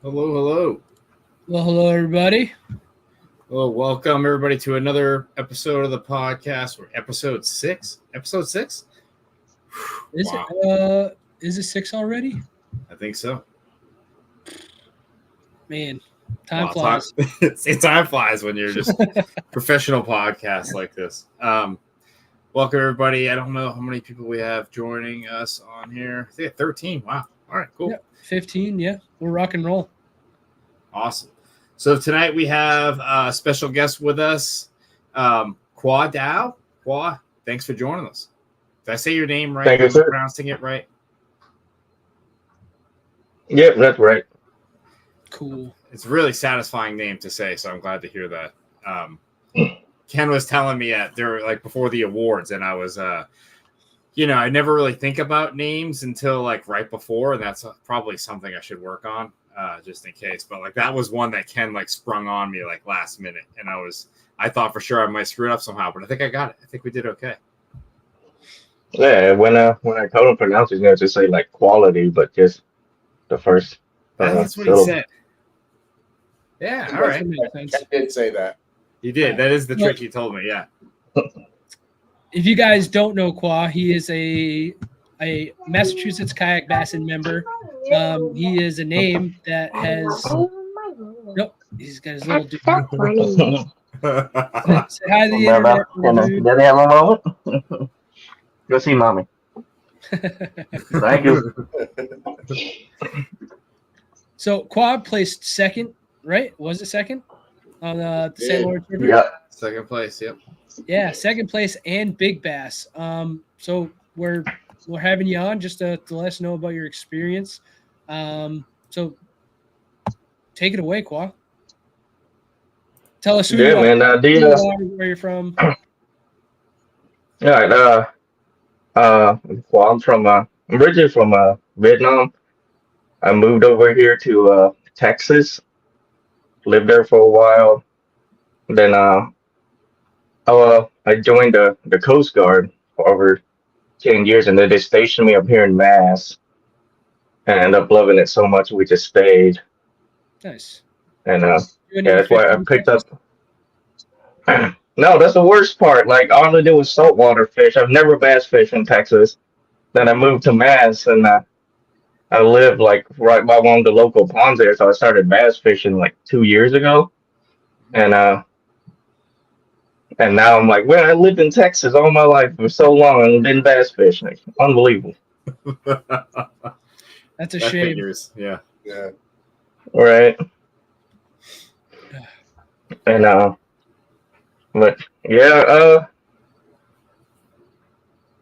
Hello, hello. Well, hello, everybody. Well, welcome everybody to another episode of the podcast. We're episode 6. Episode 6? Is Wow. is it 6 already? I think so. Man, time Wow, flies. time flies when you're just professional podcasts like this. Welcome everybody. I don't know how many people we have joining us on here. I think 13. Wow. All right, cool. Yeah, 15. Yeah, we're rock and roll. Awesome. So tonight we have a special guest with us, Khoa Dao. Khoa, thanks for joining us. Did I say your name right? Thank you, Am I sir. pronouncing it right? Yep, that's right. Cool. It's a really satisfying name to say, so I'm glad to hear that. Ken was telling me there like before the awards, and I was, I never really think about names until like right before, and that's probably something I should work on, just in case. But like that was one that Ken like sprung on me like last minute, and I thought for sure I might screw it up somehow, but I think I got it. I think we did okay. Yeah, when I told him pronounce it, he's gonna just say like quality, but just the first That's what he syllable. said. Yeah, all right. That makes sense. I did say that. You did. That is the trick you told me. Yeah. If you guys don't know Khoa, he is a Massachusetts kayak bassin member. He is a name that has. Nope, he's got his little. Say Say hi to the internet. dude. Did he have a moment? Go see mommy. Thank you. So Khoa placed second, right? Was it second on the St. Yeah. Lawrence River? Yeah. Second place. Yep. Yeah, second place and big bass. So we're having you on just to let us know about your experience. So take it away, Khoa. Tell us who Yeah, you are, man. who you are, where you're from. All right. Well, I'm I'm originally from Vietnam. I moved over here to Texas, lived there for a while. Then I joined the Coast Guard for over 10 years, and then they stationed me up here in Mass, and I ended up loving it so much we just stayed. Nice. And Doing yeah, your that's why I 15 picked years? up. No, that's the worst part. Like all I did was saltwater fish. I've never bass fished in Texas. Then I moved to Mass, and I lived like right by one of the local ponds there, so I started bass fishing like 2 years ago, and now I'm like, well, I lived in Texas all my life for so long and didn't bass fish. Like, unbelievable, That's a That shame. figures. Yeah. Yeah. right? And but yeah,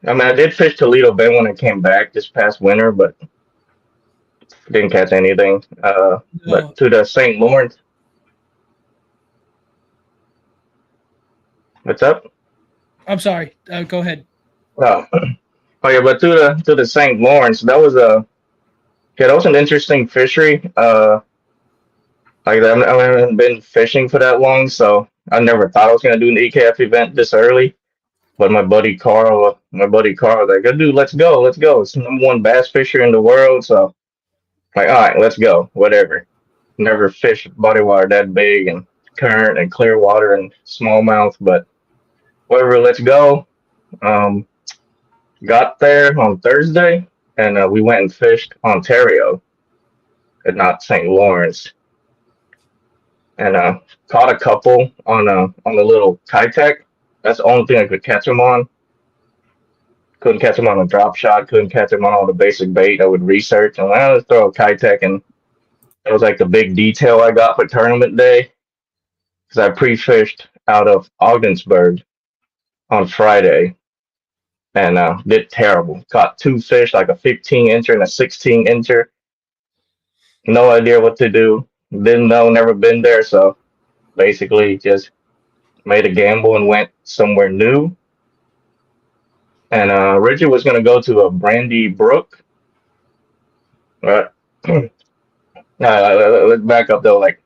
I mean, I did fish Toledo Bay when I came back this past winter, but didn't catch anything. No, But to the St. Lawrence, what's up? I'm sorry. Go ahead. Oh, oh yeah, but to the St. Lawrence, that was an interesting fishery. I haven't been fishing for that long, so I never thought I was gonna do an EKF event this early. But my buddy Carl was like, "Go dude, let's go. It's the number one bass fisher in the world." So like, all right, let's go. Whatever. Never fished body water that big and current and clear water and smallmouth, but whatever. Let's go. Um, got there on Thursday, and we went and fished Ontario, and not St. Lawrence, and caught a couple on a little Kitech. That's the only thing I could catch them on. Couldn't catch them on a drop shot. Couldn't catch them on all the basic bait I would research. And let's throw a Kitech, and that was like the big detail I got for tournament day because I pre-fished out of Ogdensburg on Friday and did terrible. Caught two fish, like a 15 incher and a 16 incher. No idea what to do. Didn't know, never been there. So basically just made a gamble and went somewhere new. And Richard was going to go to a Brandy Brook. Right. Let's back up though. Like,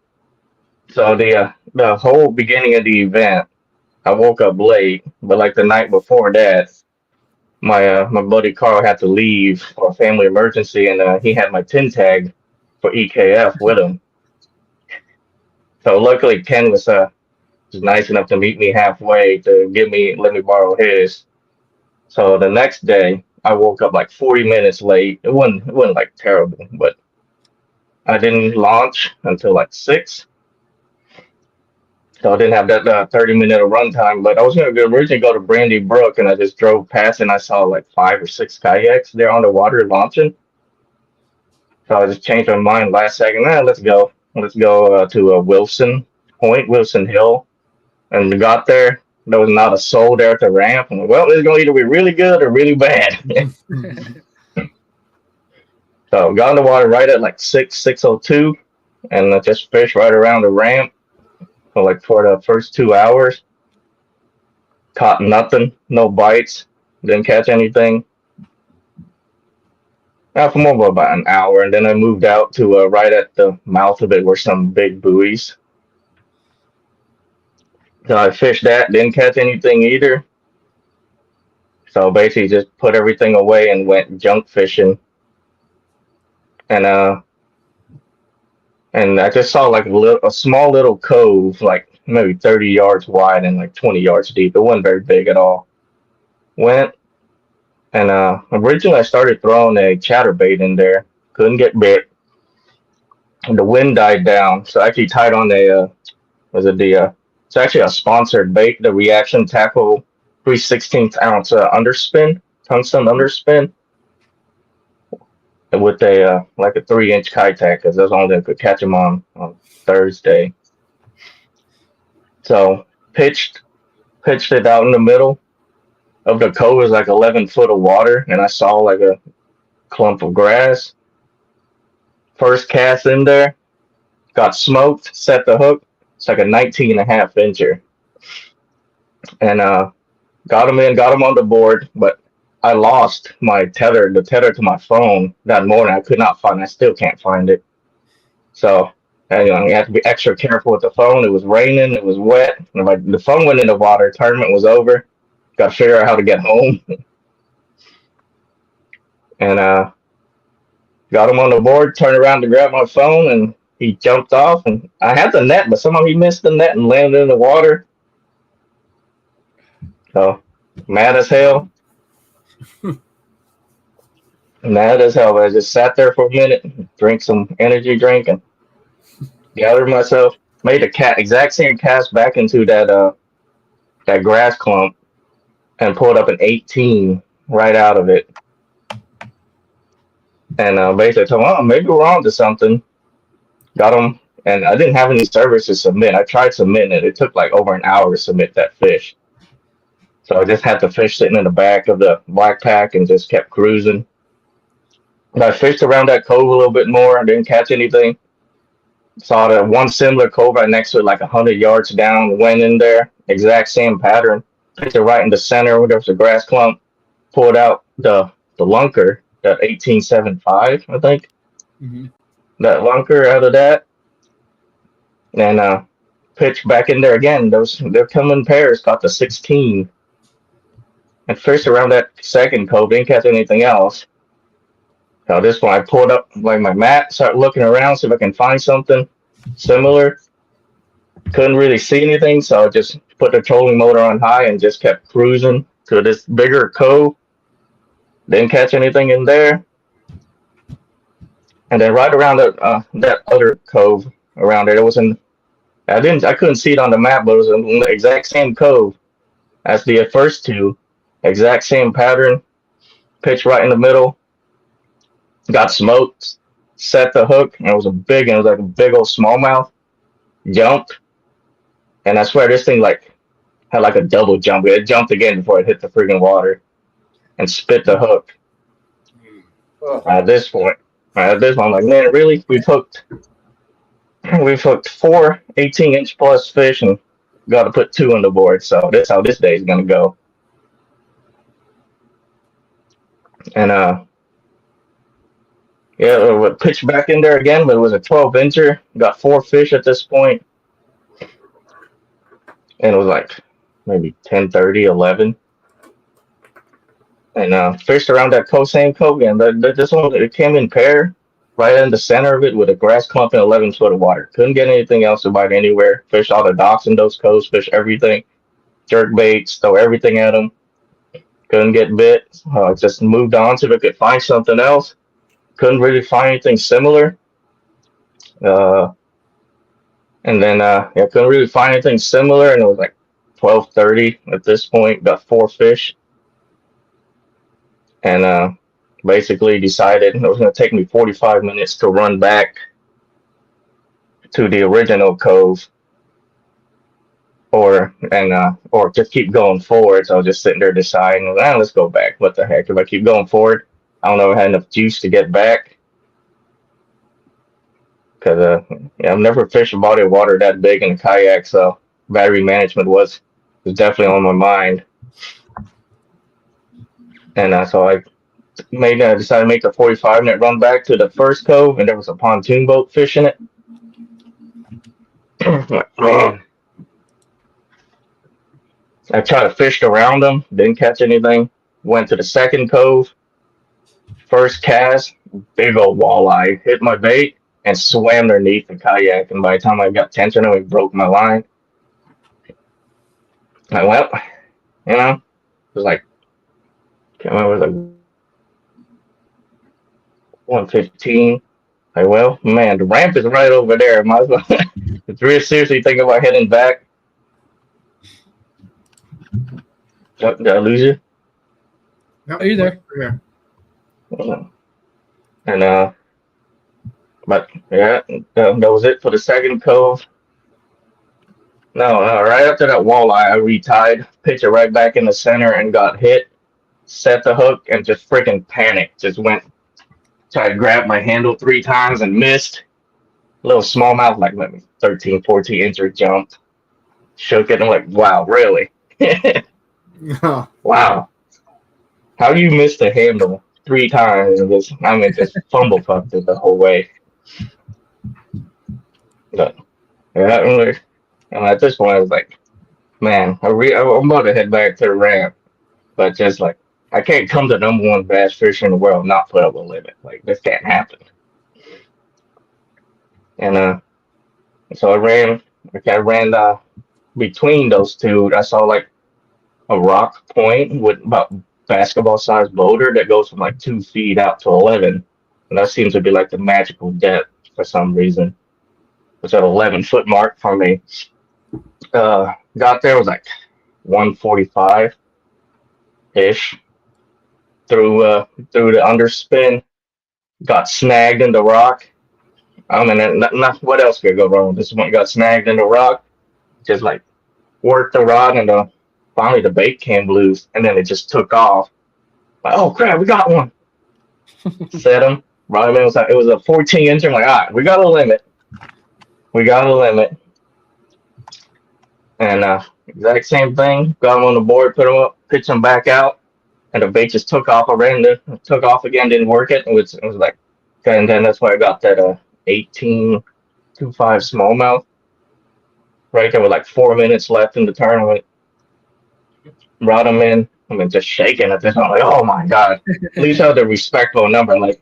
so the whole beginning of the event, I woke up late, but like the night before that, my buddy Carl had to leave for a family emergency, and he had my tin tag for EKF with him. So luckily Ken was nice enough to meet me halfway to let me borrow his. So the next day I woke up like 40 minutes late. It wasn't like terrible, but I didn't launch until like 6. So I didn't have that 30-minute of runtime, but I was going to originally go to Brandy Brook, and I just drove past and I saw like 5 or 6 kayaks there on the water launching. So I just changed my mind last second. Let's go. Let's go to Wilson Point, Wilson Hill. And we got there. There was not a soul there at the ramp. I'm like, well, it's going to either be really good or really bad. So got in the water right at like 6:02, and I just fished right around the ramp for the first 2 hours. Caught nothing, no bites, didn't catch anything. For more about an hour, and then I moved out to right at the mouth of it were some big buoys. So I fished that, didn't catch anything either. So basically just put everything away and went junk fishing. And I just saw like a small little cove, like maybe 30 yards wide and like 20 yards deep. It wasn't very big at all. Went, and originally I started throwing a chatterbait in there. Couldn't get bit. And the wind died down, so I actually tied on it's actually a sponsored bait, the Reaction Tackle 3/16 ounce underspin, tungsten underspin, with a like a 3-inch Kitech, because that's the only thing I could catch them on Thursday. So pitched it out in the middle of the cove. It was like 11 foot of water, and I saw like a clump of grass. First cast in there, got smoked, set the hook. It's like a 19.5 incher. And got him on the board, but I lost the tether to my phone that morning. I could not find it. I still can't find it. So, you have to be extra careful with the phone. It was raining, it was wet. And the phone went in the water, tournament was over. Got to figure out how to get home. And got him on the board, turned around to grab my phone, and he jumped off. And I had the net, but somehow he missed the net and landed in the water. So, mad as hell. Mad as hell. But I just sat there for a minute, drank some energy drink, and gathered myself. Made exact same cast back into that grass clump, and pulled up an 18 right out of it. And basically told him, maybe we're on to something. Got him, and I didn't have any service to submit. I tried submitting it. It took like over an hour to submit that fish. So I just had the fish sitting in the back of the black pack and just kept cruising. And I fished around that cove a little bit more. I didn't catch anything. Saw the one similar cove right next to it, like 100 yards down. Went in there, exact same pattern. Picked it right in the center where there was a grass clump. Pulled out the lunker, that 18.75, I think. Mm-hmm. That lunker out of that. And pitched back in there again. They're coming in pairs. Caught the 16. And fished around that second cove. Didn't catch anything else. So this one, I pulled up like my mat, started looking around, see if I can find something similar. Couldn't really see anything, so I just put the trolling motor on high and just kept cruising to this bigger cove. Didn't catch anything in there. And then right around that other cove around there, I couldn't see it on the map, but it was in the exact same cove as the first two. Exact same pattern. Pitched right in the middle. Got smoked. Set the hook, and it was like a big old smallmouth. Jumped. And I swear this thing had like a double jump. It jumped again before it hit the freaking water. And spit the hook. At this point, I'm like, man, really? We've hooked 4 18-inch plus fish and got to put 2 on the board. So that's how this day is going to go. And we pitched back in there again, but it was a 12-incher. Got 4 fish at this point. And it was like maybe 10:30, 11. And fished around that same cove again. This one, it came in pair. right in the center of it with a grass clump and 11 foot of water. Couldn't get anything else to bite anywhere. Fish all the docks in those coves, fish everything, jerk baits, throw everything at them. Couldn't get bit. Just moved on till I could find something else. Couldn't really find anything similar. Uh, and then yeah, couldn't really find anything similar. And it was like 12:30 at this point. Got 4 fish, and basically decided it was going to take me 45 minutes to run back to the original cove, or just keep going forward. So I was just sitting there deciding, let's go back. What the heck? If I keep going forward, I don't know if I had enough juice to get back. Because yeah, I've never fished a body of water that big in a kayak, so battery management was definitely on my mind. And so I decided to make the 45-minute run back to the first cove, and there was a pontoon boat fishing it. Man, I tried to fish around them, didn't catch anything. Went to the second cove, first cast, big old walleye hit my bait and swam underneath the kayak. And by the time I got tension, it broke my line. Well, it was like, can't remember, it was like 115. Well, man, the ramp is right over there. Might as well. It's really seriously thinking about heading back. Did I lose you? Nope, Are you there? And but yeah, that was it for the second cove. No, right after that walleye, I retied, pitched it right back in the center, and got hit. Set the hook and just freaking panicked. Just tried to grab my handle 3 times and missed. Little smallmouth, like maybe 13, 14 incher jumped. Shook it and I'm like, wow, really? Wow. How do you miss the handle 3 times and just fumble fucked it the whole way? But yeah, and at this point I was like, man, I'm about to head back to the ramp, but just like, I can't come to number 1 bass fisher in the world and not put up a limit. Like, this can't happen. And so I ran between those two. I saw like a rock point with about basketball-sized boulder that goes from like 2 feet out to 11, and that seems to be like the magical depth for some reason. It's at 11-foot mark for me. Got there, was like 145 ish. Through the underspin, got snagged in the rock. I mean, what else could go wrong? This one got snagged in the rock. Just like worked the rod, and finally the bait came loose, and then it just took off. Like, oh crap, we got one. Set him. Brought him in. It was a 14 incher. I'm like, all right, we got a limit. And exact same thing. Got him on the board, put him up, pitched him back out, and the bait just took off. Took off again, didn't work it. It was like, okay, and then that's why I got that 18.25 smallmouth. Right there with like 4 minutes left in the tournament. Brought him in. I mean, just shaking at this. I'm like, oh my god! At least I had a respectable number. Like,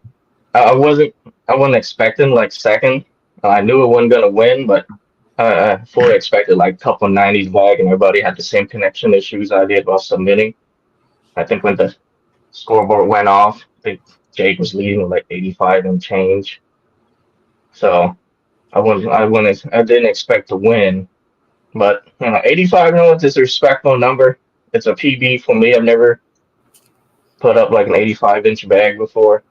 I wasn't expecting like second. I knew it wasn't gonna win, but I fully expected like a couple 90s bag, and everybody had the same connection issues I did while submitting. I think when the scoreboard went off, I think Jake was leading with like 85 and change. So I didn't expect to win, but 85. It's a respectable number. It's a PB for me. I've never put up like an 85-inch bag before.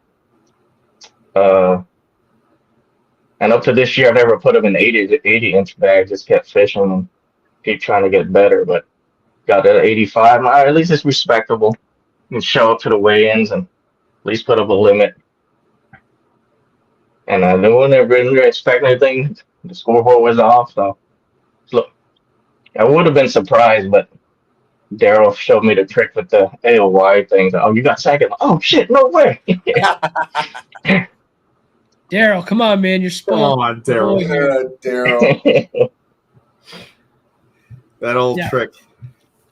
And up to this year, I've never put up an 80-inch bag. Just kept fishing and keep trying to get better. But got that 85. At least it's respectable. You can show up to the weigh-ins and at least put up a limit. And no one ever really expected anything. The scoreboard was off. So look, I would have been surprised, but Daryl showed me the trick with the AOY thing. Oh, you got second? Oh shit! No way. Daryl, come on, man. You're spoiled. Come on, Daryl. Daryl. That old trick.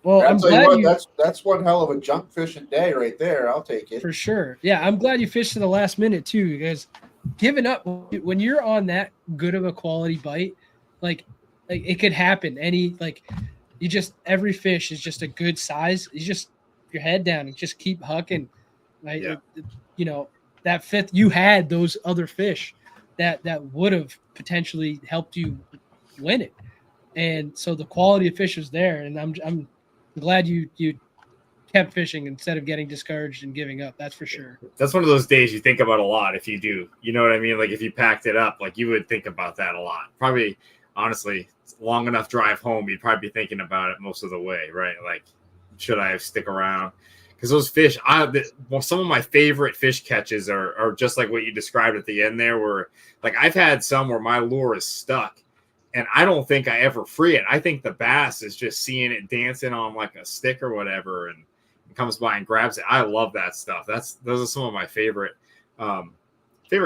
Well, I'm glad that's one hell of a junk fishing day right there. I'll take it for sure. Yeah, I'm glad you fished to the last minute too, because giving up when you're on that good of a quality bite, like it could happen. Every fish is just a good size. You just your head down and just keep hucking. Like that fifth, you had those other fish that would have potentially helped you win it. And so the quality of fish was there, and I'm glad you kept fishing instead of getting discouraged and giving up. That's for sure. That's one of those days you think about a lot if you do. You know what I mean? Like if you packed it up, like you would think about that a lot. Probably, honestly, long enough drive home, you'd probably be thinking about it most of the way, right? Like, should I stick around? Because those fish, some of my favorite fish catches are just like what you described at the end there, where like I've had some where my lure is stuck and I don't think I ever free it. I think the bass is just seeing it dancing on like a stick or whatever and comes by and grabs it. I love that stuff. Those are some of my favorite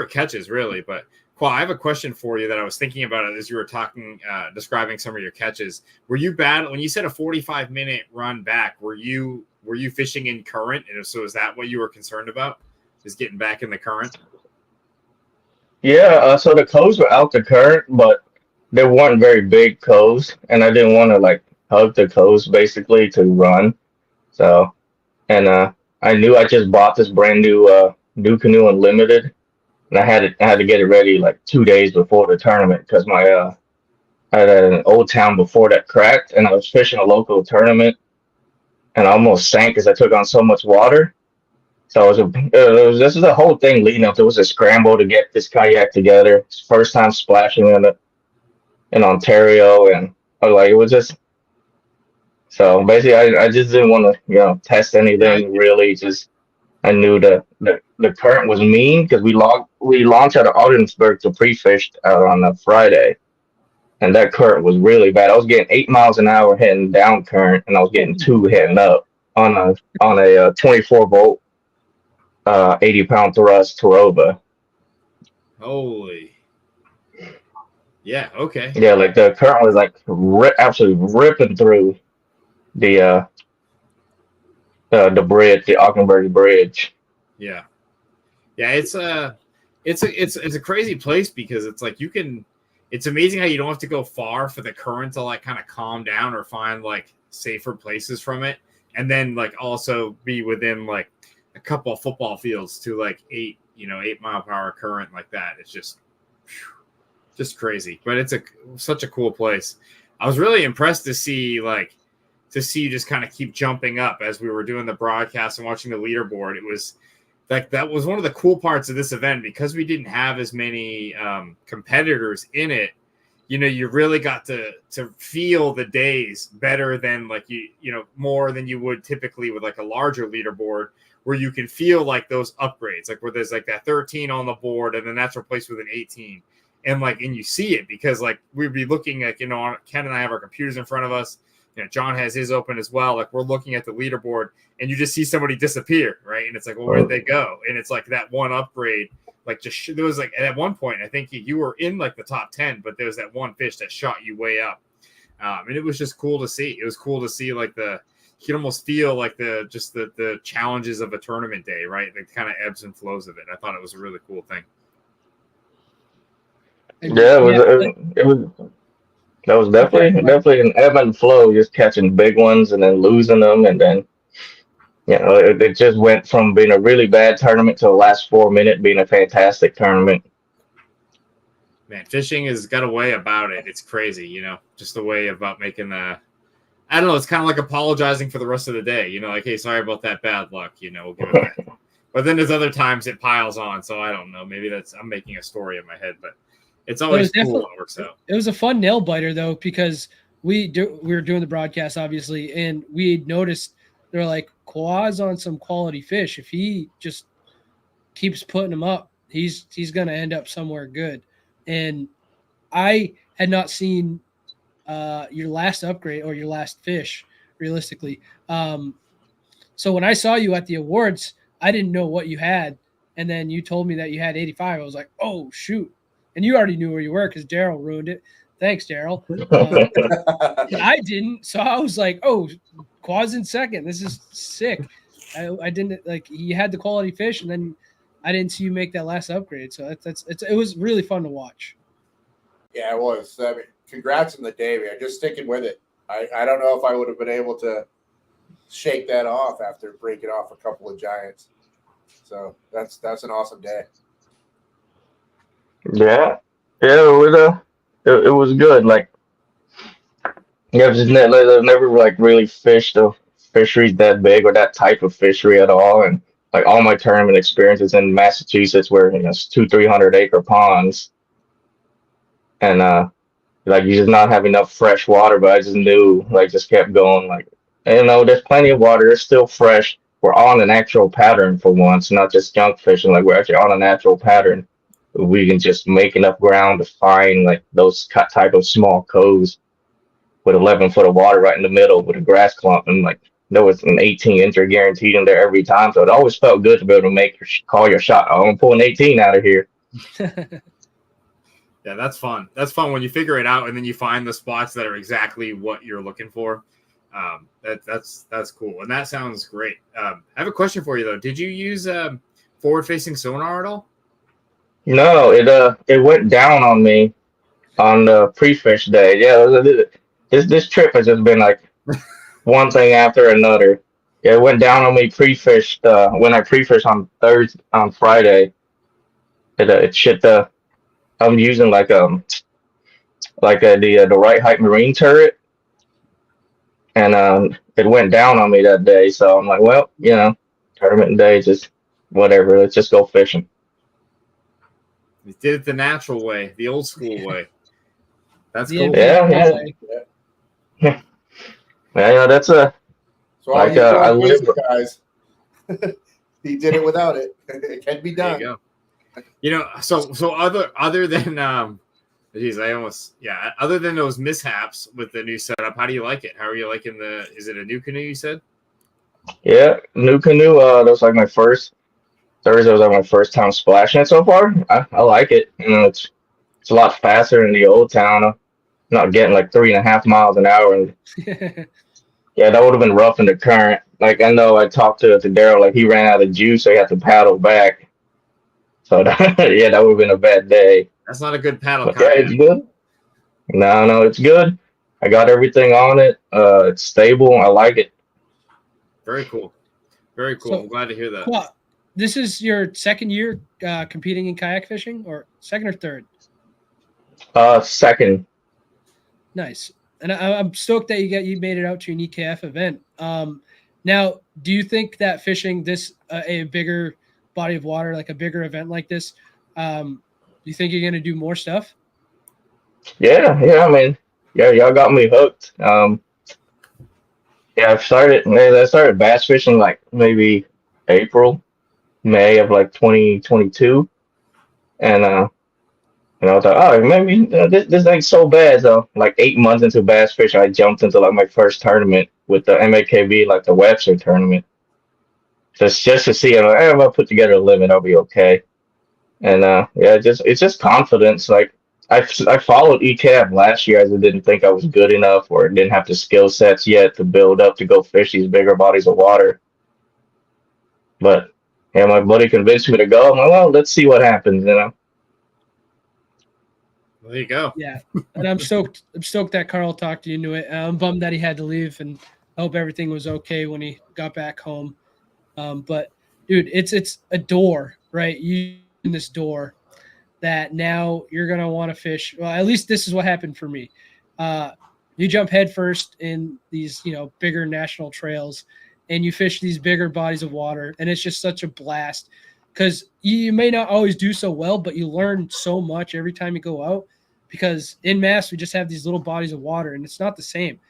catches, really. But Khoa, I have a question for you that I was thinking about as you were talking, describing some of your catches. Were you bad when you said a 45-minute run back? Were you fishing in current? And so is that what you were concerned about? Is getting back in the current? Yeah, so the coves were out the current, but they weren't very big coves, and I didn't want to like hug the coves basically to run. So, and I knew I just bought this brand new Canoe Unlimited, and I had to get it ready like 2 days before the tournament because my I had an old town before that cracked, and I was fishing a local tournament, and I almost sank because I took on so much water. So this is a whole thing leading up. There was a scramble to get this kayak together. It's first time splashing in it in Ontario, and I was like, it was just so basically I just didn't want to test anything really. Just I knew the current was mean because we launched out of Ogdensburg to pre-fished out on a Friday, and that current was really bad. I was getting 8 miles an hour heading down current, and I was getting 2 heading up on a 24-volt 80-pound thrust Taroba. Holy. Yeah, okay. Yeah, like the current was like absolutely ripping through the bridge, the Ogdenburg Bridge. Yeah. Yeah, it's a crazy place because it's like it's amazing how you don't have to go far for the current to like kind of calm down or find like safer places from it. And then like also be within like a couple of football fields to like 8 mile per hour current like that. It's just crazy, but it's such a cool place. I was really impressed to see you just kind of keep jumping up as we were doing the broadcast and watching the leaderboard. It was like, that was one of the cool parts of this event because we didn't have as many competitors in it. You really got to feel the days better than like, more than you would typically with like a larger leaderboard where you can feel like those upgrades, like where there's like that 13 on the board and then that's replaced with an 18. And you see it because like we'd be looking at, Ken and I have our computers in front of us. John has his open as well. Like we're looking at the leaderboard and you just see somebody disappear. Right. And it's like, well, where'd they go? And it's like that one upgrade, like there was like, at one point, I think you were in like the top 10, but there was that one fish that shot you way up. And it was just cool to see. It was cool to see like you can almost feel like the challenges of a tournament day, right? The kind of ebbs and flows of it. I thought it was a really cool thing. Yeah, it was. That was definitely an ebb and flow, just catching big ones and then losing them, and then it just went from being a really bad tournament to the last 4 minute being a fantastic tournament. Man, fishing has got a way about it. It's crazy, just a way about making I don't know. It's kind of like apologizing for the rest of the day, like, hey, sorry about that bad luck, we'll give it back. But then there's other times it piles on, so I don't know. Maybe I'm making a story in my head, but. It's always cool when it works out. It was a fun nail biter though, because we were doing the broadcast obviously, and we noticed they're like, Khoa's on some quality fish. If he just keeps putting them up, he's gonna end up somewhere good. And I had not seen your last upgrade or your last fish realistically. So when I saw you at the awards, I didn't know what you had, and then you told me that you had 85. I was like, oh shoot. And you already knew where you were because Daryl ruined it. Thanks, Daryl. I didn't. So I was like, oh, Khoa's in second. This is sick. I didn't like he had the quality fish, and then I didn't see you make that last upgrade. So it was really fun to watch. Yeah, it was. I mean, congrats on the day, man. Just sticking with it. I don't know if I would have been able to shake that off after breaking off a couple of giants. So that's an awesome day. Yeah, yeah, it was good. Like, yeah, I've never like really fished a fisheries that big or that type of fishery at all, and like all my tournament experiences in Massachusetts were it's 200-300 acre ponds, and like you just not have enough fresh water, but I just knew like just kept going like there's plenty of water, it's still fresh. We're on a natural pattern for once, not just junk fishing, like we're actually on a natural pattern. We can just make enough ground to find like those type of small coves with 11 foot of water right in the middle with a grass clump, and like there was an 18-incher guaranteed in there every time, so it always felt good to be able to make call your shot. I'm gonna pull an 18 out of here. Yeah, that's fun. That's fun when you figure it out and then you find the spots that are exactly what you're looking for. That's cool, and that sounds great. I have a question for you though. Did you use forward-facing sonar at all? No, it went down on me on the pre-fish day. Yeah, this trip has just been like one thing after another. Yeah, it went down on me pre-fished when I pre-fished on Thursday on Friday. It shit the I'm using the right height marine turret, and it went down on me that day. So I'm like, well, tournament day, just whatever. Let's just go fishing. You did it the natural way, the old school way. That's The cool. NBA Yeah. way. Yeah, that's a So all like you I going live. fishing guys, he did it without it. It can be There done. you go. So other than other than those mishaps with the new setup, how do you like it? How are you liking is it a new canoe you said? Yeah, new canoe. That was like my first Thursday. Was like my first time splashing it so far. I like it. It's a lot faster than the old town. I'm not getting like 3.5 miles an hour. And yeah, that would have been rough in the current. Like I know I talked to Daryl, like he ran out of juice, so he had to paddle back. So yeah, that would have been a bad day. That's not a good paddle But yeah, kayak. it's good. No, it's good. I got everything on it. It's stable. I like it. Very cool. Very cool. So, I'm glad to hear that. Well, this is your second year competing in kayak fishing, or second or third? Second. Nice. And I'm stoked that you made it out to an EKF event. Now, do you think that fishing a bigger body of water, like a bigger event like this, do you think you're going to do more stuff? Yeah. I mean, yeah, y'all got me hooked. Yeah, I started bass fishing like maybe April, May of like 2022, and I thought, oh, maybe this ain't so bad. So like 8 months into bass fishing, I jumped into like my first tournament with the MAKB, like the Webster tournament, just to see. I'm like, if I put together a limit, I'll be okay. And yeah, it's just confidence. Like I followed EKF last year as I didn't think I was good enough or didn't have the skill sets yet to build up to go fish these bigger bodies of water. But yeah, my buddy convinced me to go. I'm like, well, let's see what happens. There you go. Yeah, and I'm stoked that Carl talked you into it. I'm bummed that he had to leave, and I hope everything was okay when he got back home. But dude, it's a door, right? You in this door that now you're gonna want to fish. Well, at least this is what happened for me. You jump headfirst in these, bigger national trails, and you fish these bigger bodies of water, and it's just such a blast because you may not always do so well, but you learn so much every time you go out. Because in Mass, we just have these little bodies of water, and it's not the same.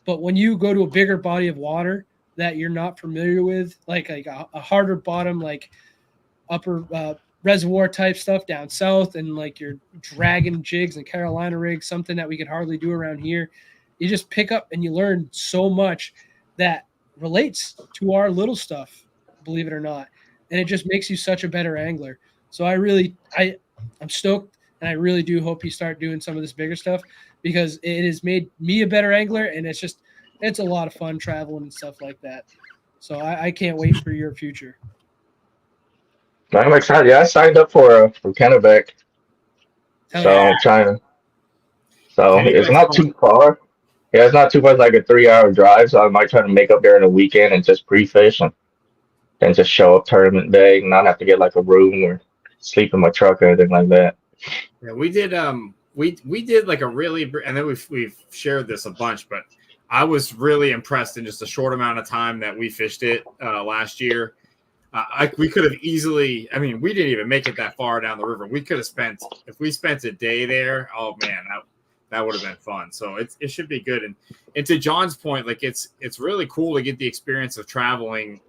But when you go to a bigger body of water that you're not familiar with, like a harder bottom, like upper reservoir type stuff down south, and like your dragon jigs and Carolina rigs, something that we could hardly do around here, you just pick up and you learn so much that relates to our little stuff, believe it or not. And it just makes you such a better angler. So I'm stoked. And I really do hope you start doing some of this bigger stuff because it has made me a better angler. And it's a lot of fun traveling and stuff like that. So I can't wait for your future. I'm excited. Yeah, I signed up for Kennebec, Hell so yeah. I'm trying to. So it's Kennebec's not fun. too far. Yeah, it's not too far. It's like a 3 hour drive. So I might try to make up there in the weekend and just pre-fish and then just show up tournament day and not have to get like a room or sleep in my truck or anything like that. Yeah, we did. We did like a really, and then we've shared this a bunch, but I was really impressed in just a short amount of time that we fished it last year. We could have easily. I mean, we didn't even make it that far down the river. We could have spent if we spent a day there. Oh man, that would have been fun. So it should be good. And to John's point, like it's really cool to get the experience of traveling,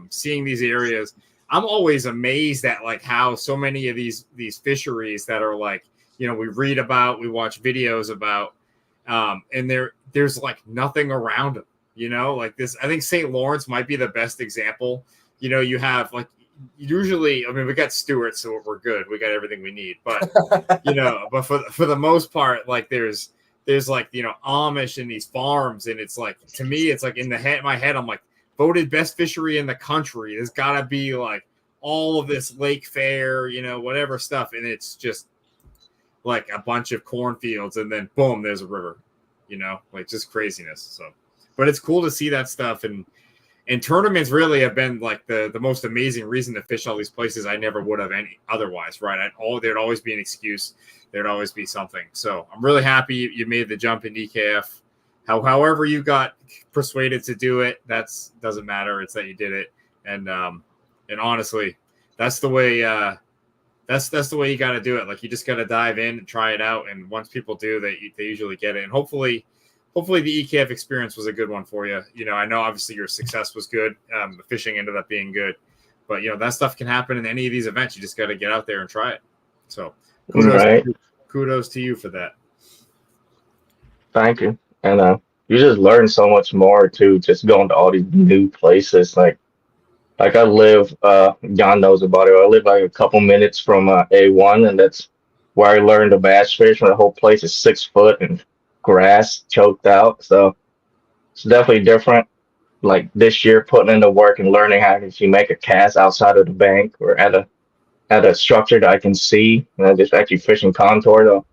seeing these areas. I'm always amazed at like how so many of these fisheries that are like, you know, we read about, we watch videos about, and there's like nothing around them. You know, like this. I think St. Lawrence might be the best example. You know, you have like usually. I mean, we got Stewart, so we're good. We got everything we need. But you know, but for the most part, like there's like, you know, Amish in these farms, and it's like, to me, it's like in my head, I'm like, voted best fishery in the country. There's got to be like all of this lake fair, you know, whatever stuff, and it's just like a bunch of cornfields, and then boom, there's a river, you know, like just craziness. So, but it's cool to see that stuff, and tournaments really have been like the most amazing reason to fish all these places I never would have any otherwise, right? There'd always be an excuse, there'd always be something. So I'm really happy you made the jump in EKF. However you got persuaded to do it, doesn't matter. It's that you did it, and honestly, that's the way. That's the way you got to do it. Like you just got to dive in and try it out, and once people do, they usually get it. And hopefully the EKF experience was a good one for you. You know, I know obviously your success was good. The fishing ended up being good, but you know that stuff can happen in any of these events. You just got to get out there and try it. So Right. kudos to you for that. Thank you. And you just learn so much more too, just going to all these new places. Like I live, John knows about it. I live like a couple minutes from A1, and that's where I learned to bass fish. And the whole place is 6 foot and grass choked out. So it's definitely different. Like this year, putting in the work and learning how to actually make a cast outside of the bank or at a structure that I can see, and I just actually fishing contour. Though,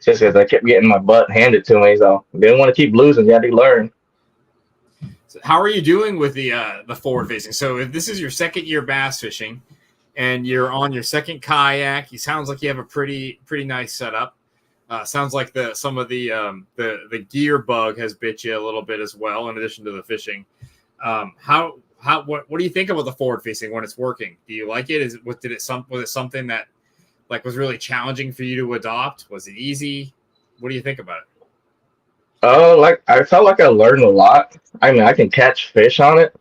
just because I kept getting my butt handed to me, so I didn't want to keep losing. You had to learn. So how are you doing with the forward facing? So if this is your second year bass fishing, and you're on your second kayak, it sounds like you have a pretty nice setup. Sounds like some of the gear bug has bit you a little bit as well, in addition to the fishing. What do you think about the forward facing when it's working? Do you like it? Was it something that like was really challenging for you to adopt? Was it easy? What do you think about it? Like I felt like I learned a lot. I mean, I can catch fish on it,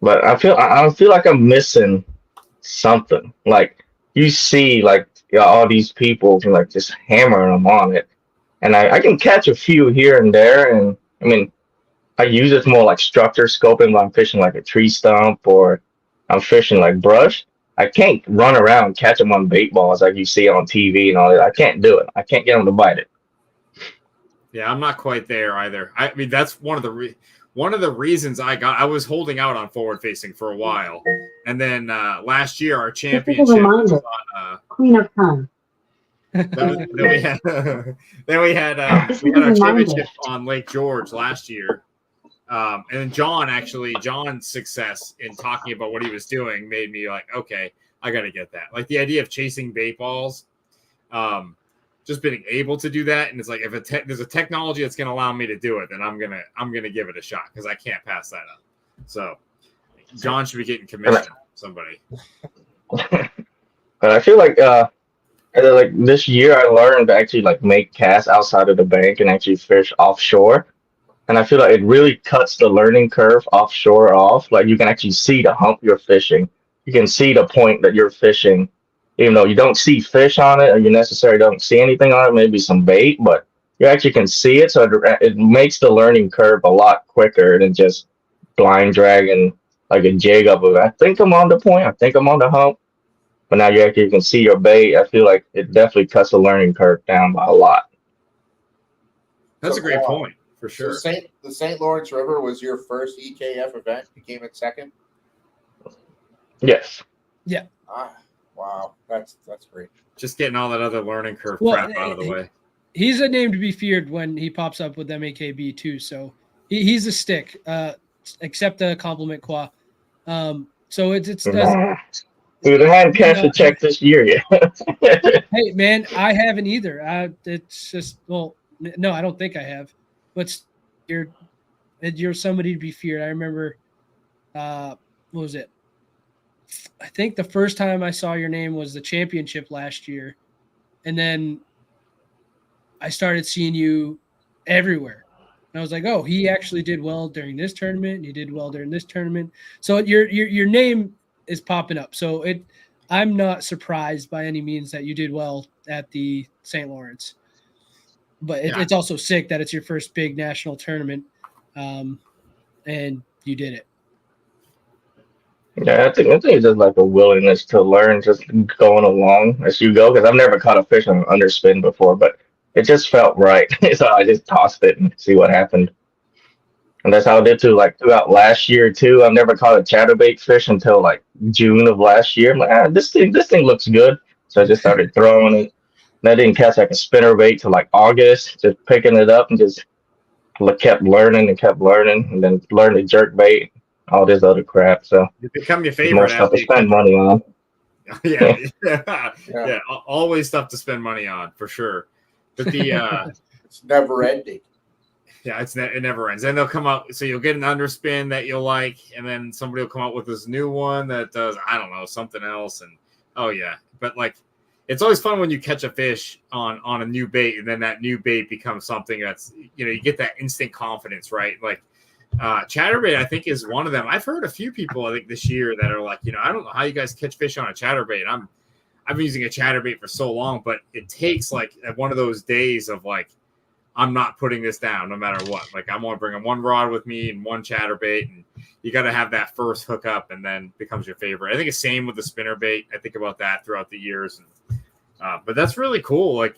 but I feel like I'm missing something. Like you see, like all these people can like just hammering them on it, and I can catch a few here and there. And I mean, I use it more like structure scoping when I'm fishing like a tree stump or I'm fishing like brush. I can't run around and catch them on bait balls like you see on TV and all that. I can't do it. I can't get them to bite it. Yeah, I'm not quite there either. I mean, that's one of the reasons I was holding out on forward facing for a while, and then last year our championship was on. Queen of Time. Then we had our championship on Lake George last year, and then John's success in talking about what he was doing made me like, okay, I got to get that. Like the idea of chasing bait balls, just being able to do that, and it's like if there's a technology that's going to allow me to do it, then I'm gonna give it a shot because I can't pass that up. So John should be getting commission. Somebody. But I feel like this year I learned to actually like make casts outside of the bank and actually fish offshore. And I feel like it really cuts the learning curve offshore off. Like you can actually see the hump you're fishing. You can see the point that you're fishing, even though you don't see fish on it or you necessarily don't see anything on it, maybe some bait, but you actually can see it. So it makes the learning curve a lot quicker than just blind dragging like a jig up of, I think I'm on the point. I think I'm on the hump. But now you actually can see your bait. I feel like it definitely cuts the learning curve down by a lot. That's So a great Khoa, point for So sure. the St. Lawrence River was your first EKF event. You came in second. Yes. Yeah. Wow, that's great. Just getting all that other learning curve Well, crap out of the way. He's a name to be feared when he pops up with MAKB too. So he's a stick. Accept a compliment, Qua. So it's Dude, I hadn't cashed a check this year yet. hey man, I haven't either. It's just no, I don't think I have. But you're somebody to be feared. I remember, what was it? I think the first time I saw your name was the championship last year, and then I started seeing you everywhere. And I was like, oh, he actually did well during this tournament. And he did well during this tournament. So your name is popping up. So I'm not surprised by any means that you did well at the St. Lawrence. But it's also sick that it's your first big national tournament, and you did it. Yeah, I think it's just like a willingness to learn, just going along as you go. Because I've never caught a fish on underspin before, but it just felt right, so I just tossed it and see what happened. And that's how I did too. Like throughout last year too, I've never caught a chatterbait fish until like June of last year. I'm like, this thing looks good, so I just started throwing it. And I didn't catch like a spinner bait till like August, just picking it up and just kept learning and kept learning, and then learned to jerk bait, all this other crap. So You become your more favorite stuff after to you spend money on. yeah, always stuff to spend money on for sure. But the It's never ending. yeah, it never ends. And they'll come out, so you'll get an underspin that you'll like, and then somebody will come out with this new one that does, I don't know, something else. And oh yeah, but like it's always fun when you catch a fish on a new bait, and then that new bait becomes something that's, you get that instant confidence, right? Like chatterbait, I think, is one of them. I've heard a few people, I think, this year that are like, I don't know how you guys catch fish on a chatterbait. I've been using a chatterbait for so long, but it takes like one of those days of like, I'm not putting this down no matter what. Like I'm only bringing one rod with me and one chatterbait, and you got to have that first hookup, and then becomes your favorite. I think it's same with the spinner bait. I think about that throughout the years, but that's really cool. Like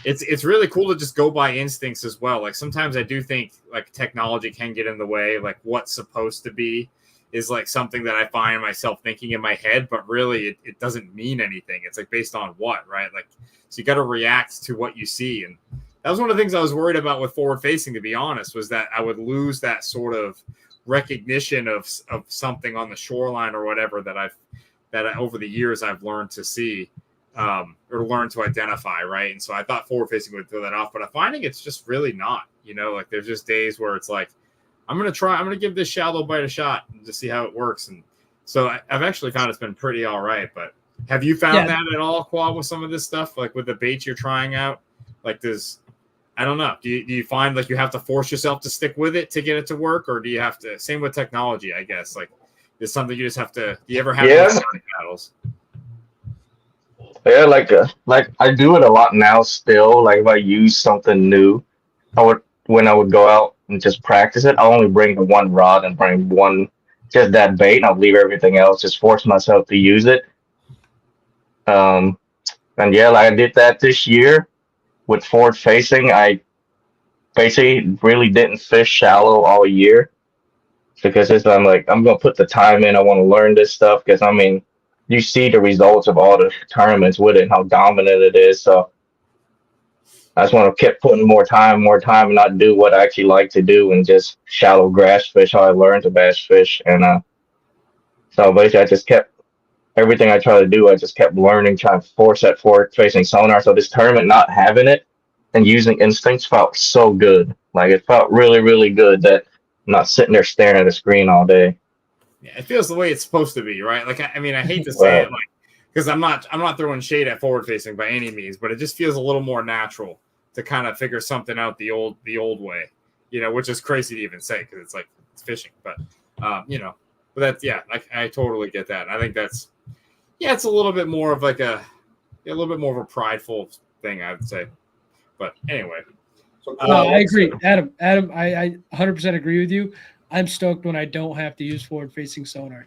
it's really cool to just go by instincts as well. Like sometimes I do think like technology can get in the way. Like what's supposed to be is like something that I find myself thinking in my head, but really it doesn't mean anything. It's like based on what, right? Like, so you got to react to what you see. And that was one of the things I was worried about with forward facing, to be honest, was that I would lose that sort of recognition of something on the shoreline or whatever that over the years I've learned to see, or learn to identify. Right. And so I thought forward facing would throw that off, but I'm finding it's just really not, like there's just days where it's like, I'm going to give this shallow bite a shot and just see how it works. And so I've actually found it's been pretty all right. But have you found that at all, Khoa, with some of this stuff, like with the baits you're trying out? Like I don't know. Do you find like you have to force yourself to stick with it to get it to work? Or do you have to, same with technology, I guess, like it's something you just have to, do you ever have those battles? Yeah, like I do it a lot now still. Like if I use something new, when I would go out and just practice it, I'll only bring the one rod and bring just that bait, and I'll leave everything else. Just force myself to use it. And yeah, like I did that this year with forward facing. I basically really didn't fish shallow all year because I'm like, I'm gonna put the time in. I want to learn this stuff because you see the results of all the tournaments with it and how dominant it is. So I just want to keep putting more time, and not do what I actually like to do and just shallow grass fish how I learned to bass fish. And so basically I just kept everything I try to do. I just kept learning, trying to force that forward facing sonar. So this tournament, not having it and using instincts felt so good. Like it felt really, really good that I'm not sitting there staring at a screen all day. Yeah, it feels the way it's supposed to be, right? Like I hate to say it, like because I'm not throwing shade at forward facing by any means, but it just feels a little more natural to kind of figure something out the old way, which is crazy to even say because it's like it's fishing, but but that's I totally get that. I think that's it's a little bit more of like a little bit more of a prideful thing, I would say. But anyway, no, I agree, Adam. I 100% agree with you. I'm stoked when I don't have to use forward facing sonar.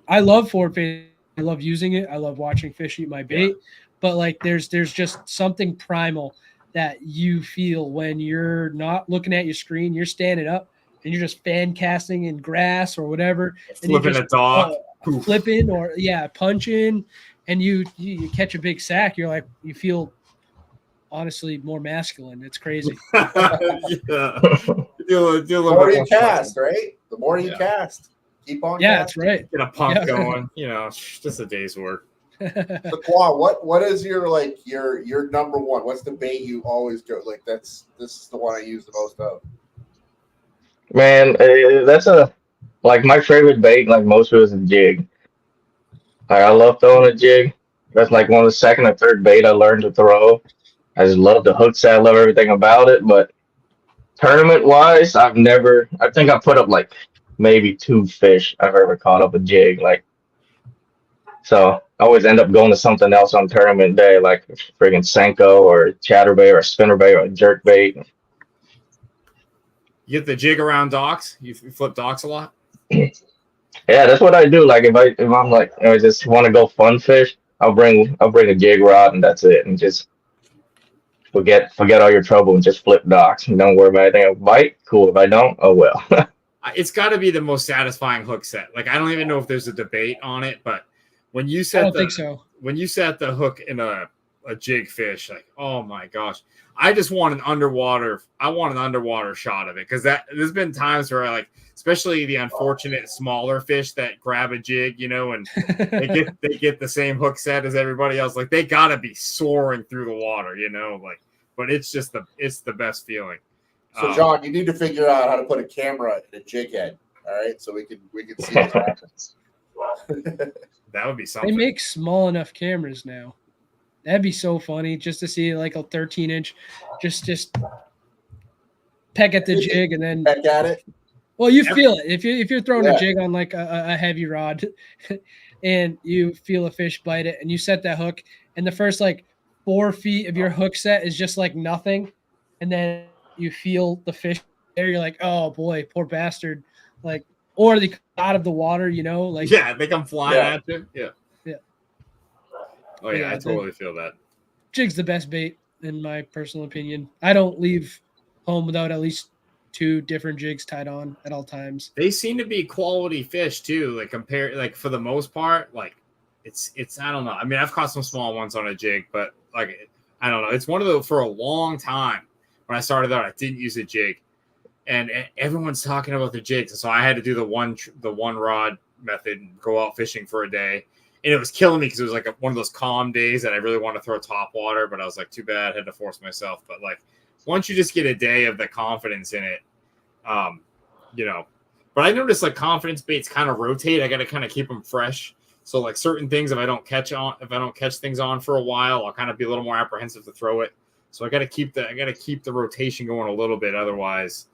I love forward facing. I love using it. I love watching fish eat my bait, but like there's just something primal that you feel when you're not looking at your screen, you're standing up and you're just fan casting in grass or whatever. Flipping a dog. flipping or punching, and you catch a big sack, you're like, you feel honestly more masculine. It's crazy. Yeah. Do a The little more bit you more cast, right? The more you Yeah. cast. Keep on Yeah, that's casting. right. get a pump Yeah. going, just a day's work. So Khoa, what is your number one? What's the bait you always go like? This is the one I use the most of. Man, that's like my favorite bait. Like most of it is a jig. Like I love throwing a jig. That's like one of the second or third bait I learned to throw. I just love the hook set. I love everything about it. But tournament wise, I've never. I think I put up like maybe 2 fish I've ever caught up a jig. Like so, I always end up going to something else on tournament day, like friggin' Senko or chatterbait or spinnerbait or jerkbait. You get the jig around docks. You flip docks a lot. Yeah, that's what I do. Like if I'm like I just want to go fun fish, I'll bring a jig rod and that's it, and just forget all your trouble and just flip docks and don't worry about anything. If I bite, cool. If I don't, oh well. It's got to be the most satisfying hook set. Like I don't even know if there's a debate on it, but when you I set don't think so. when you set the hook in a jig fish, like oh my gosh, I just want an underwater. I want an underwater shot of it because there's been times where I like, especially the unfortunate smaller fish that grab a jig, and they get the same hook set as everybody else. Like they gotta be soaring through the water, like. But it's just the best feeling. So John, you need to figure out how to put a camera in a jig head. All right, so we can see what happens. That would be something. They make small enough cameras now. That'd be so funny just to see like a 13-inch, just peck at the jig and then Peck at it. Well, you feel it if you're throwing Yeah. a jig on like a heavy rod, and you feel a fish bite it, and you set that hook, and the first like 4 feet of your hook set is just like nothing, and then you feel the fish there. You're like, oh boy, poor bastard, like, or they come out of the water, like Yeah, they come flying Yeah. at you. Yeah. Yeah. Oh yeah, Yeah, I totally feel that. jig's the best bait in my personal opinion. I don't leave home without at least 2 different jigs tied on at all times. They seem to be quality fish too. Like for the most part, like it's I don't know. I mean, I've caught some small ones on a jig, but like I don't know. It's one of the for a long time when I started out, I didn't use a jig, and everyone's talking about the jigs, so I had to do the one rod method and go out fishing for a day. And it was killing me because it was like one of those calm days that I really want to throw top water, but I was like, too bad, I had to force myself. But like once you just get a day of the confidence in it, But I noticed like confidence baits kind of rotate. I got to kind of keep them fresh. So like certain things, if I don't catch things on for a while, I'll kind of be a little more apprehensive to throw it. So I got to keep the rotation going a little bit. Otherwise,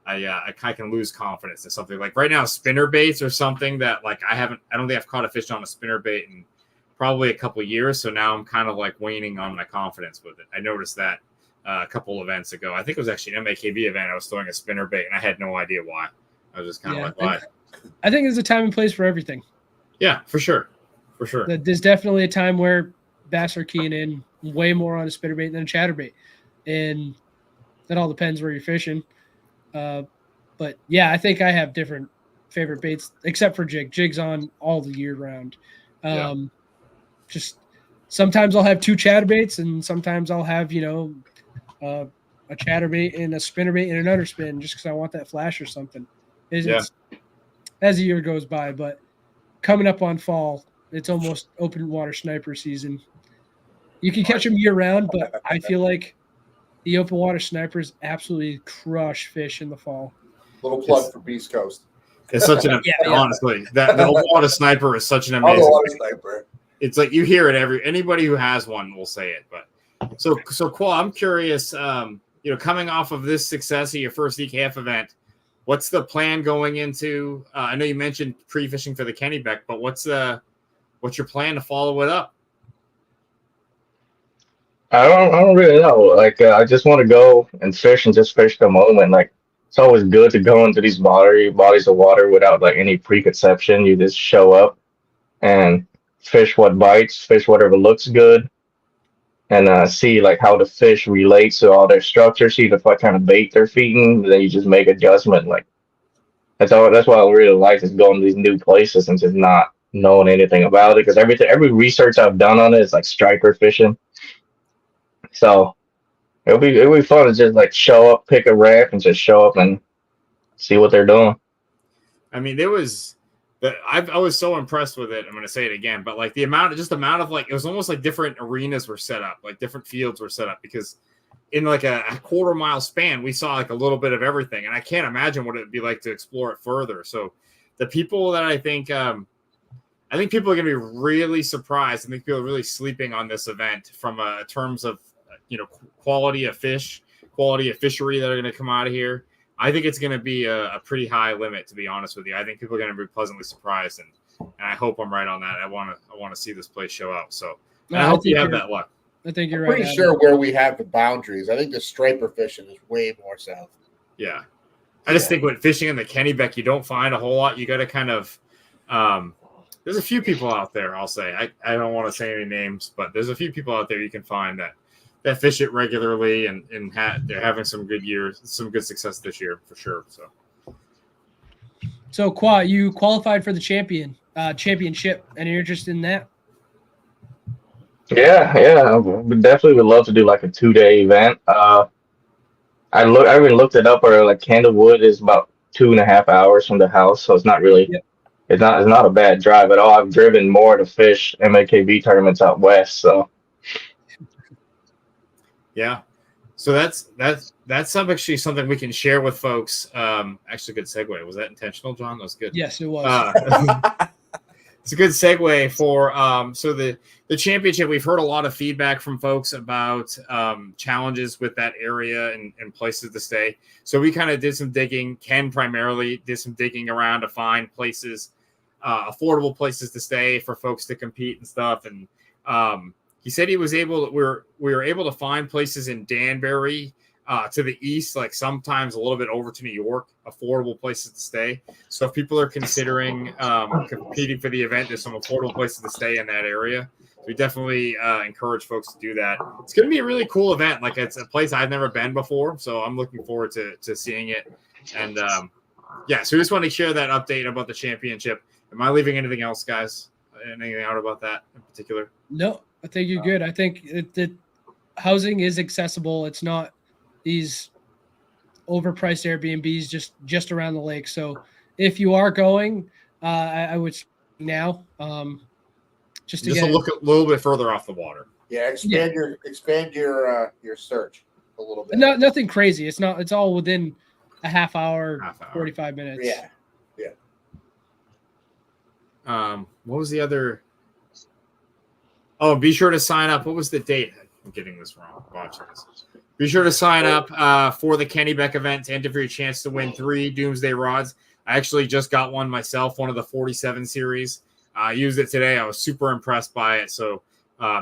I can lose confidence in something. Like right now, spinner baits or something that like I don't think I've caught a fish on a spinner bait in probably a couple of years. So now I'm kind of like waning on my confidence with it. I noticed that a couple events ago. I think it was actually an MAKB event. I was throwing a spinner bait and I had no idea why. I was just kind of like, why? I think there's a time and place for everything. Yeah, for sure. There's definitely a time where bass are keying in way more on a spinnerbait than a chatterbait, and that all depends where you're fishing. But yeah, I think I have different favorite baits except for jig. Jig's on all the year round. Just sometimes I'll have 2 chatterbaits, and sometimes I'll have a chatterbait and a spinnerbait and another spin just because I want that flash or something. It's as the year goes by, but coming up on fall, it's almost open water sniper season. You can catch them year round, but I feel like the open water snipers absolutely crush fish in the fall. Little plug for Beast Coast. It's such an honestly that the open water sniper is such an amazing Water sniper. It's like you hear it anybody who has one will say it. But so Khoa, I'm curious, coming off of this success of your first EKF event, what's the plan going into I know you mentioned pre-fishing for the Kennebec, but what's your plan to follow it up? I don't really know. Like I just want to go and fish and just fish the moment. Like it's always good to go into these bodies of water without like any preconception. You just show up and fish what bites, fish whatever looks good, and see like how the fish relates to all their structure, see what kind of bait they're feeding. Then you just make adjustment. Like that's all. That's what I really like is going to these new places and just not knowing anything about it because every research I've done on it is like striper fishing. So it'll be fun to just like show up, pick a raft, and just show up and see what they're doing. I mean, there was I was so impressed with it. I'm going to say it again, but like the amount of like, it was almost like different arenas were set up, like different fields were set up because in like a quarter-mile span, we saw like a little bit of everything. And I can't imagine what it'd be like to explore it further. So the people that I think people are going to be really surprised. I think people are really sleeping on this event from terms of, quality of fish, quality of fishery that are going to come out of here. I think it's going to be a pretty high limit, to be honest with you. I think people are going to be pleasantly surprised, and I hope I'm right on that. I want to see this place show up. So I hope you have that luck. I think you're pretty right. Sure where we have the boundaries. I think the striper fishing is way more south. Yeah, I just think with fishing in the Kennebec, you don't find a whole lot. You got to kind of there's a few people out there. I'll say I don't want to say any names, but there's a few people out there you can find that fish it regularly and they're having some good years, some good success this year for sure. So Khoa, you qualified for the championship. Any interest in that? Yeah, I definitely would love to do like a 2-day event. I even looked it up where like Candlewood is about 2.5 hours from the house, so it's not really it's not a bad drive at all. I've driven more to fish MAKB tournaments out west, so yeah. So that's actually something we can share with folks. Actually, good segue. Was that intentional, John? That was good. Yes, it was. It's a good segue for so the championship. We've heard a lot of feedback from folks about challenges with that area and places to stay. So we kind of did some digging. Ken primarily did some digging around to find places, affordable places to stay for folks to compete and stuff. And he said we were able to find places in Danbury to the east, like sometimes a little bit over to New York, affordable places to stay. So if people are considering competing for the event, there's some affordable places to stay in that area. So we definitely encourage folks to do that. It's going to be a really cool event. Like it's a place I've never been before, so I'm looking forward to seeing it. And so we just want to share that update about the championship. Am I leaving anything else, guys? Anything out about that in particular? No, I think you're good. I think that housing is accessible. It's not these overpriced Airbnbs just around the lake. So if you are going, I would now just to look a little bit further off the water. Yeah, expand your search a little bit. Nothing crazy. It's all within a half hour. 45 minutes. Yeah. What was the other? Oh, be sure to sign up. What was the date? I'm getting this wrong. Watching this. Be sure to sign up for the Kennebec event to enter for your chance to win 3 Doomsday rods. I actually just got one myself, one of the 47 series. I used it today. I was super impressed by it. So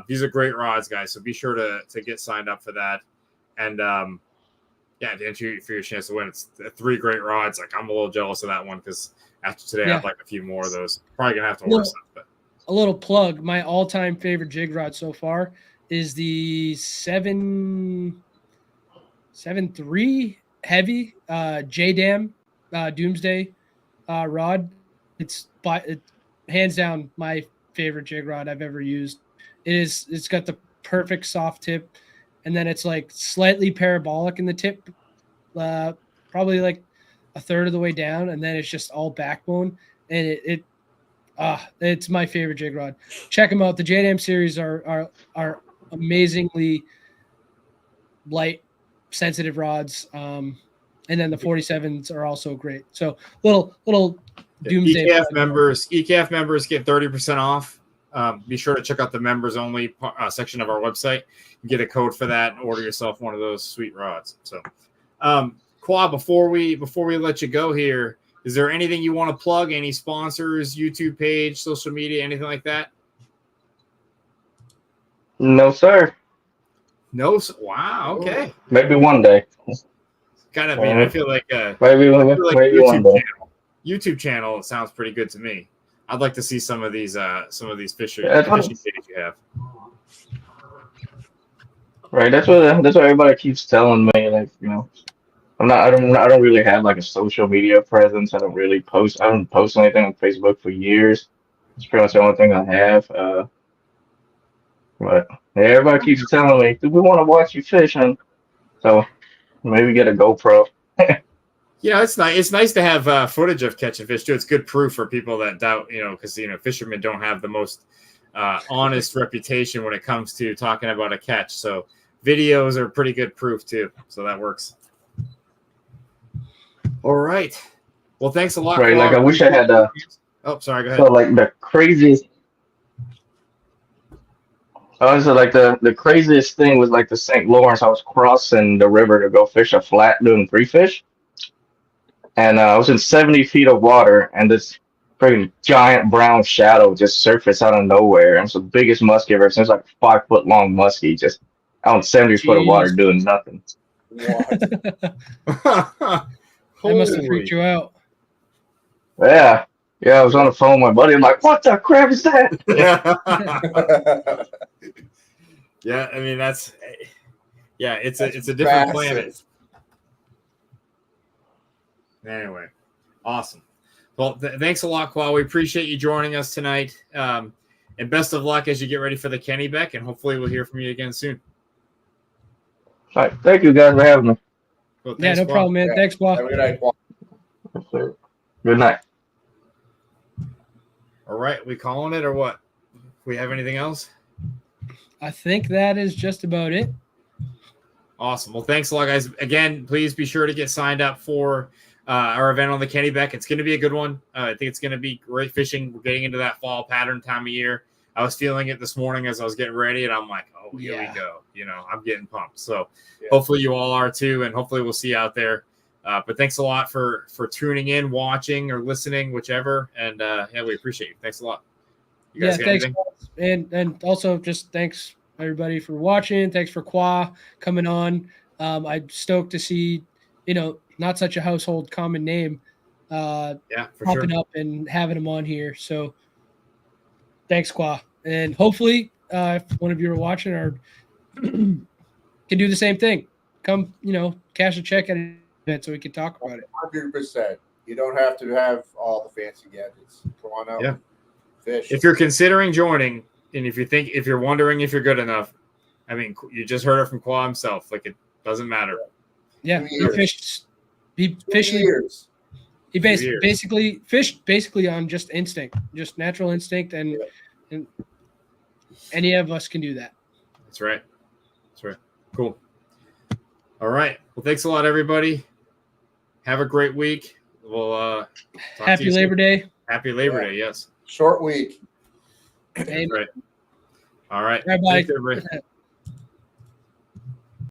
these are great rods, guys. So be sure to get signed up for that. And to enter for your chance to win. It's 3 great rods. Like I'm a little jealous of that one because after today, I'd like a few more of those. Probably gonna have to order some. But a little plug. My all-time favorite jig rod so far is the 7.3 heavy J-Dam Doomsday rod. It's hands down my favorite jig rod I've ever used. It's got the perfect soft tip, and then it's like slightly parabolic in the tip, probably like a third of the way down, and then it's just all backbone, and it's my favorite jig rod. Check them out. The J-Dam series are amazingly light, sensitive rods, and then the 47s are also great. So little Doomsday EKF members get 30% off. Be sure to check out the members only section of our website and get a code for that and order yourself one of those sweet rods. So Khoa, before we let you go here, is there anything you want to plug? Any sponsors, YouTube page, social media, anything like that? No, sir. No. Wow. Okay. Maybe one day. Gotta be. I feel like maybe one day. YouTube channel sounds pretty good to me. I'd like to see some of these fishing pages you have. Right. That's what everybody keeps telling me. Like, I don't really have like a social media presence. I don't post anything on Facebook for years. It's pretty much the only thing I have. But everybody keeps telling me, "Do we want to watch you fishing?" So maybe get a GoPro. Yeah, it's nice. It's nice to have footage of catching fish too. It's good proof for people that doubt, because fishermen don't have the most honest reputation when it comes to talking about a catch. So videos are pretty good proof too. So that works. All right. Well, thanks a lot. Right, like Claude. I wish I had Oh, sorry. Go so ahead. like the craziest. So like the craziest thing was like the St. Lawrence. I was crossing the river to go fish a flat doing three fish, and I was in 70 feet of water, and this freaking giant brown shadow just surfaced out of nowhere. And it's the biggest muskie I've ever seen. It's like 5 foot long muskie just out in 70 foot of water Jeez. doing nothing. What? That must have freaked you out. Yeah, I was on the phone with my buddy. I'm like, "What the crap is that?" Yeah, I mean it's a different planet. Anyway, awesome. Well, thanks a lot, Khoa. We appreciate you joining us tonight, and best of luck as you get ready for the Kennebec, and hopefully we'll hear from you again soon. All right, thank you guys for having me. Well, Yeah, thanks, no Khoa. problem, man. Yeah. Thanks, Have a Khoa. good night, Paul. Good night. All right, we calling it or what? We have anything else? I think that is just about it. Awesome. Well, thanks a lot, guys. Again, please be sure to get signed up for our event on the Kennebec. It's going to be a good one. I think it's going to be great fishing. We're getting into that fall pattern time of year. I was feeling it this morning as I was getting ready, and I'm like, oh, here we go. I'm getting pumped. So hopefully you all are too, and hopefully we'll see you out there. But thanks a lot for tuning in, watching, or listening, whichever. And we appreciate you. Thanks a lot. You guys got thanks. anything? And also just thanks everybody for watching. Thanks for Khoa coming on. I'm stoked to see, not such a household common name For popping sure. up and having him on here. So thanks, Khoa. And hopefully if one of you are watching or can do the same thing. Come, cash a check at an event so we can talk about it. 100%. You don't have to have all the fancy gadgets. Come on out. Yeah. Fish. If you're considering joining, and if you're wondering if you're good enough, I mean, you just heard it from Khoa himself. Like, it doesn't matter. Yeah, 2 years. he 2 years. basically fished on just instinct, just natural instinct, and any of us can do that. That's right. Cool. All right. Well, thanks a lot, everybody. Have a great week. We'll Happy Labor Day. Happy Labor Day. Yes. Short week. Amen. Right. All right. Bye-bye. Thanks, everybody.